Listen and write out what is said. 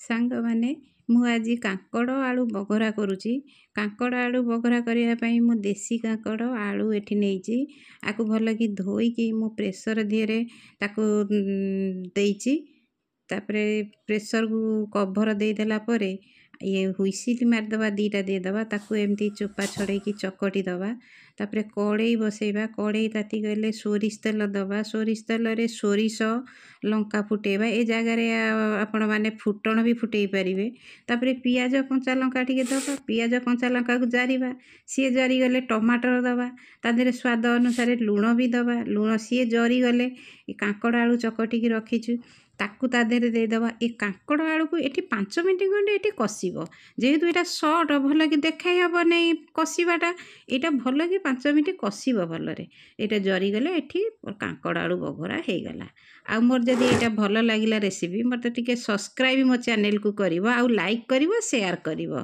ସାଙ୍ଗମାନେ ମୁଁ ଆଜି କାଙ୍କଡ଼ ଆଳୁ ବଘରା କରୁଛି। କାଙ୍କଡ଼ ଆଳୁ ବଘରା କରିବା ପାଇଁ ମୁଁ ଦେଶୀ କାଙ୍କଡ଼ ଆଳୁ ଏଠି ନେଇଛି। ଆକୁ ଭଲକି ଧୋଇକି ମୁଁ ପ୍ରେସର ଦିହରେ ତାକୁ ଦେଇଛି। ତାପରେ ପ୍ରେସରକୁ କଭର ଦେଇଦେଲା ପରେ ये हुइसिल मारिदेवा दीटा देदेवा ताकू एमती चोपा छड़ेकी चकटी दवा। तापरे कड़ई बसैबा कड़ई ताती गले सोरिष तेल दवा। सोरिष तेल रे सोरिष लंका फुटेबा। ए जगार आपण माने फुटण भी फुटई पारिबे। तापरे पियाज कंचा लंका टिके दवा। पियाज कंचा लंका को जारिबा। सी जरी गले टमाटर दवा। तादेरे स्वाद अनुसार लुण भी दवा। लुण सी जरी गले कांकड़ आलू चकटिकी रखीछु ताकू ता देहरे देदेवा। ए कांकड़ आलू को एटी 5 मिनट खंडे एटी कसिबो। जेहेतु एटा शॉर्ट भल कि देखाई हबो नै कसिबाटा एटा भल कि 5 मिनट कसिबो भलरे। एटा जरी गले एठी कांकड़ आलू बघरा हे गला। आ मोर जदि एटा भल लागिला रेसिपी मते टिके सब्सक्राइब मो चैनल को करिवो आ लाइक करिवो शेयर करिवो।